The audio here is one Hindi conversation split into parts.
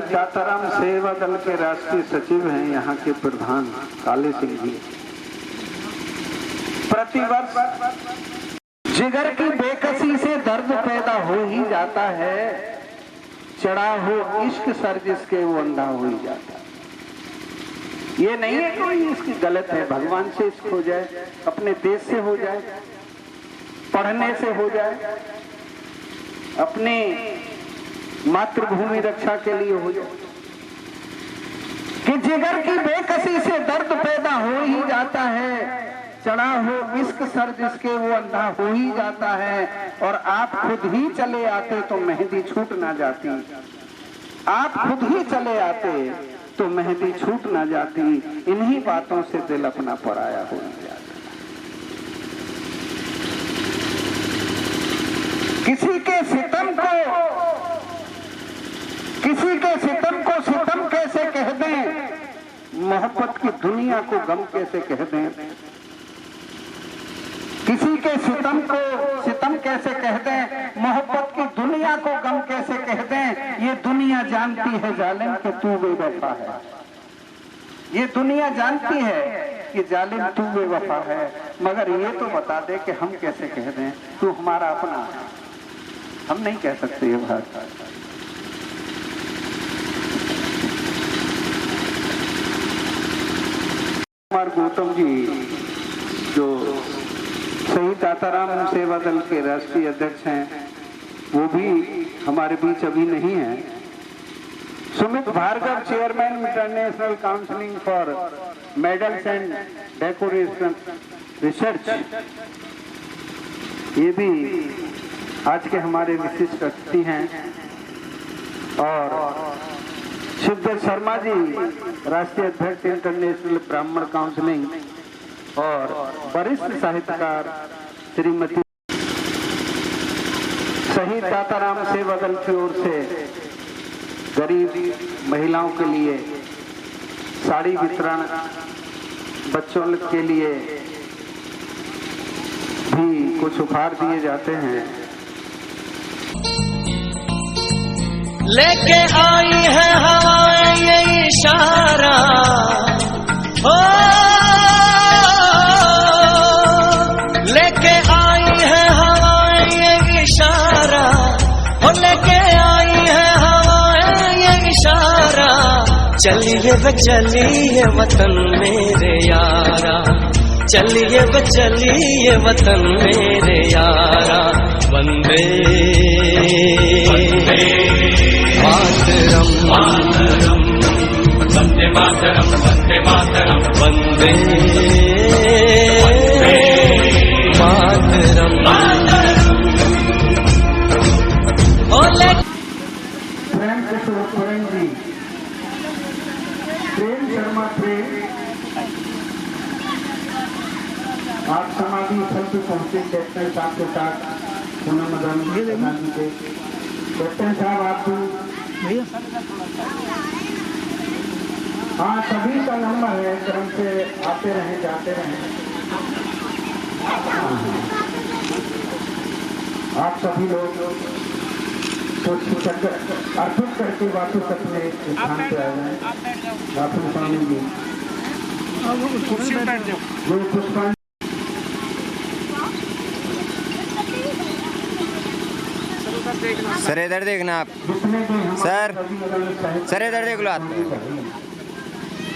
दाताराम सेवा दल के राष्ट्रीय सचिव हैं यहाँ के प्रधान काले सिंह जी। प्रतिवर्ष जिगर की बेकसी से दर्द पैदा हो ही जाता है, चढ़ा हो इश्क सर जिसके वो अंधा हो ही जाता है। ये नहीं है कोई इसकी गलत है, भगवान से इश्क हो जाए, अपने देश से हो जाए, पढ़ने से हो जाए, अपने मातृभूमि रक्षा के लिए हो जाए, कि जिगर की बेकसी से दर्द पैदा हो ही जाता है, चढ़ा हो इश्क सर जिसके वो अंधा हो ही जाता है। और आप खुद ही चले आते तो मेहंदी छूट ना जाती, आप खुद ही चले आते तो मेहंदी छूट ना जाती। इन्हीं बातों से दिल अपना पराया हो जाता। किसी के सितम को सितम कैसे कह दें, मोहब्बत की दुनिया को गम कैसे कह दें। किसी के सितम को सितम कैसे कह दें, मोहब्बत की दुनिया को गम कैसे कह दें। ये दुनिया जानती है जालिम कि तू बेवफा है, ये दुनिया जानती है कि जालिम तू बेवफा है, मगर ये तो बता दे कि हम कैसे कह दें तू हमारा अपना है। हम नहीं कह सकते ये बात। कुमार गौतम जी जो शहीद दाताराम सेवा दल के राष्ट्रीय अध्यक्ष हैं, वो भी हमारे बीच अभी नहीं है। Sumit Bhargav chairman international counselling for medals and decoration research, ये भी आज के हमारे विशिष्ट अतिथि हैं। और शिवदत्त शर्मा जी राष्ट्रीय अध्यक्ष इंटरनेशनल ब्राह्मण काउंसिलिंग और वरिष्ठ साहित्यकार श्रीमती शहीद दाताराम सेवा दल की ओर से गरीब महिलाओं के लिए साड़ी वितरण, बच्चों के लिए भी कुछ उपहार दिए जाते हैं। लेके आई है हवाएं ये इशारा, हो लेके आई है हवाएं ये इशारा, हो लेके आई है हवाएं ये इशारा। चलिए वे चलिए वतन मेरे यारा, चलिए वे चलिए वतन मेरे यारा। वंदे मातरम, मातरम, वंदे मातरम, वंदे मातरम, वंदे मातरम, मातरम। प्रेम से स्वर्ण जी, प्रेम शर्मा प्रेम, आप समाधि स्थल पे पहुंचे कैप्टन साहब के साथ पूनम मदन गांधी के। कैप्टन साहब आप हाँ सभी का नंबर है, क्रम से आते रहें जाते रहें। आप सभी लोग कुछ अर्पित करके वापस अपने स्थान पे आ जाए। वापस स्वामी जी जो पुष्पांजलि सर इधर देखना आप। सर सर इधर देख लो आप।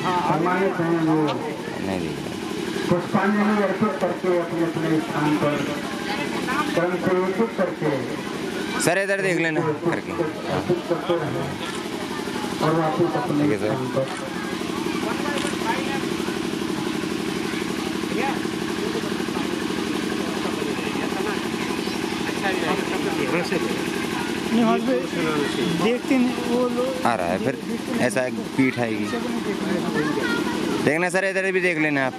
सम्मानित हैं वो नहीं देख रहा। पुष्पांजलि अर्पित करके अपने अपने स्थान पर क्रम से एक करके सर इधर देख लेना करके। अर्पित करते रहे और वापस अपने ठीक है सर। स्थान पर। देखते नहीं वो लोग आ रहा है फिर ऐसा एक पीठ आएगी। देखना सर इधर भी देख लेना आप।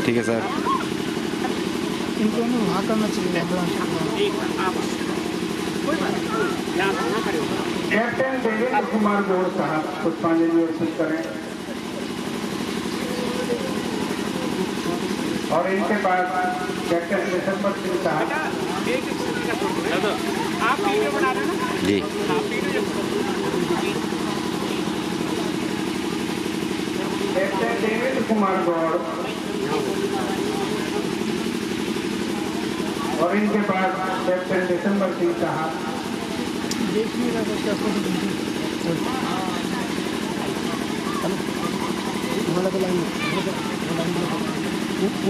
ठीक है सर। इनको ना वहाँ करना चाहिए। कैप्टन देवेंद्र कुमार गौड़ साहब पुष्पांजलि अर्पित करें और इनके बाद कैप्टन दिसंबर सिंह साहब। आप वीडियो बना रहे हो ना? जी कैप्टन देवेंद्र कुमार गौड़ और इनके बाद कैप्टन दिसंबर सिंह साहब। देखने का बच्चा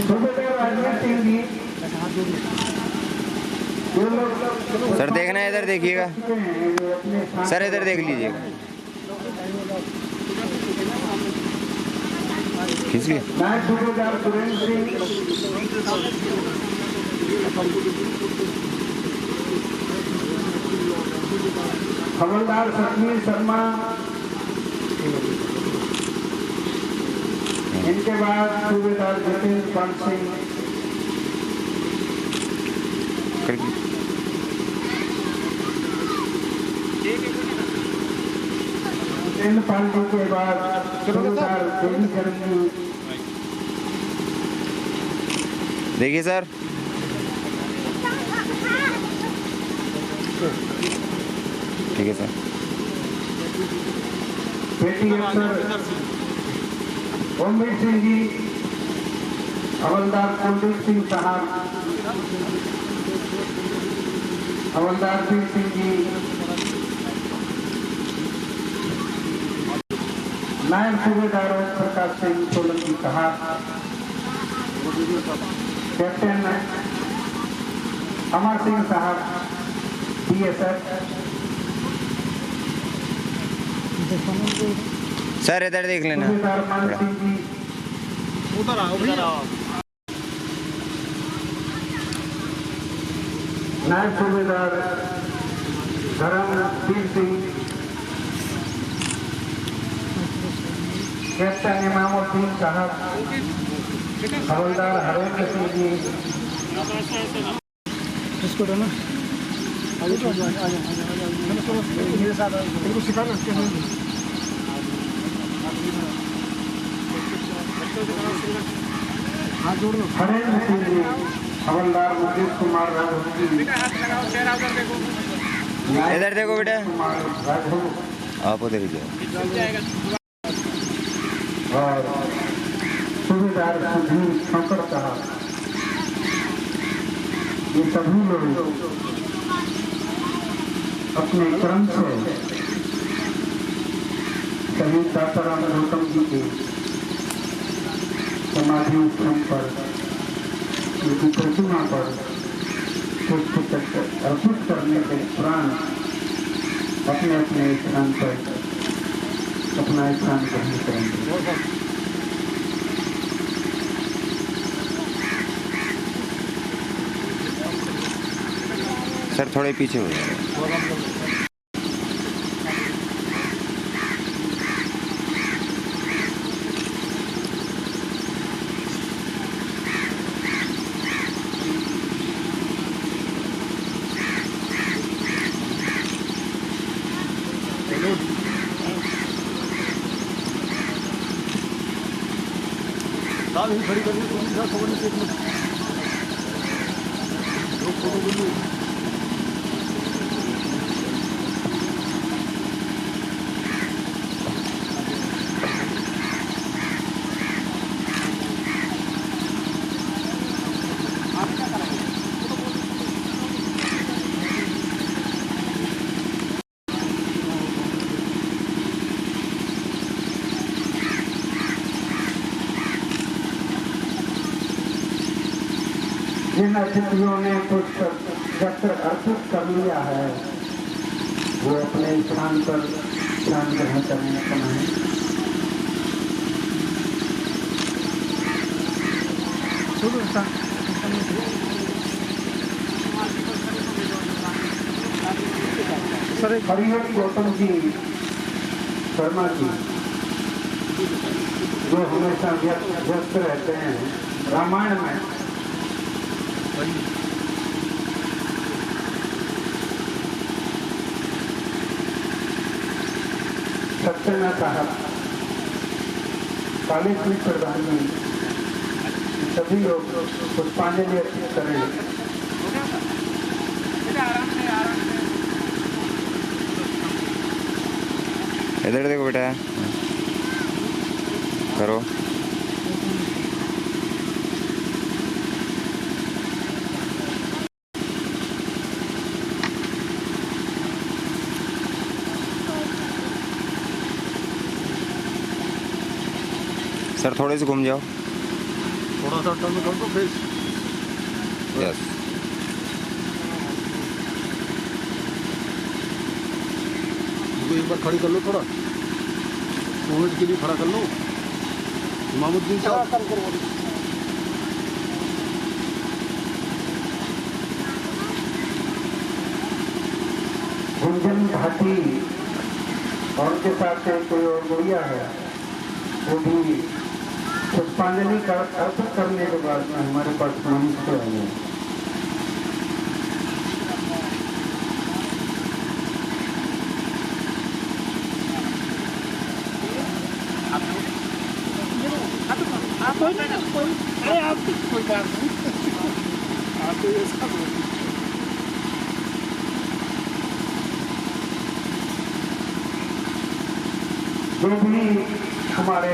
सूबेदार राजवीर सिंह जी जो लोग सर देखना इधर देखिएगा। सर इधर देख लीजिएगा। खींच लिए। नायब सूबेदार सुरेंद्र सिंह, हवलदार सतमीर शर्मा, इनके बाद सूबेदार जितेंद्र पाल सिंह, जितेंद्र पाल जी के बाद सूबेदार देवी चरण जी। देखिए सर। ठीक है सर। पेटी अफसर ओमवीर सिंह जी, हवलदार कुलदीप सिंह साहब, हवलदार वीर सिंह जी, नायब सूबेदार ओम प्रकाश सिंह सोलंकी साहब, कैप्टन अमर सिंह साहब BSF, सर इधर देख लेना। सूबेदार मान सिंह जी, उधर आओ। नायब सूबेदार धर्मवीर सिंह, कैप्टन इमामुद्दीन साहब, हवलदार हरेंद्र सिंह जी, इसको दो ना। आगे तो आ जाओ। मेरे साथ इनको सिखाना कैसे। हाथ जोड़ लो। हरेंद्र सिंह जी, हवलदार मुकेश कुमार राघव जी, इधर देखो बेटा। कुमार राघव आप उधर ही जाओ। और सूबेदार सुधीर शंकर साहब, ये सभी लोग अपने क्रम से शहीद दाताराम गौतम जी के समाधि स्थल पर उनकी प्रतिमा पर पुष्प अर्पित करने के उपरांत अपने अपने स्थान पर अपना स्थान ग्रहण करेंगे। सर थोड़े पीछे हो जाए। थोड़ा कम कर लो। साहब यही खड़ी करनी है, साहब खबर नहीं देखना लोग फोटो बनी। जिन अतिथियों ने पुष्प वस्त्र अर्पित कर लिया है वो अपने स्थान पर ध्यान ग्रहण करने का है। सर हरिहर गौतम जी शर्मा जी जो हमेशा व्यस्त रहते हैं रामायण में सत्यना साहब, कालेश्वरी प्रधान जी, सभी लोग पुष्पांजलि अर्पित करें। इधर देखो बेटा, करो। सर थोड़े से घूम जाओ। थोड़ा सा टर्न कर दो फेस। यस। एक बार खड़ी कर लो, थोड़ा मोमेंट के लिए खड़ा कर लो। इमामुद्दीन साहब गुंजन भाटी और उनके साथ कोई और गुड़िया है वो भी पुष्पांजलि अर्पित करने के बाद में हमारे पास नमस्ते आ गए। जो भी हमारे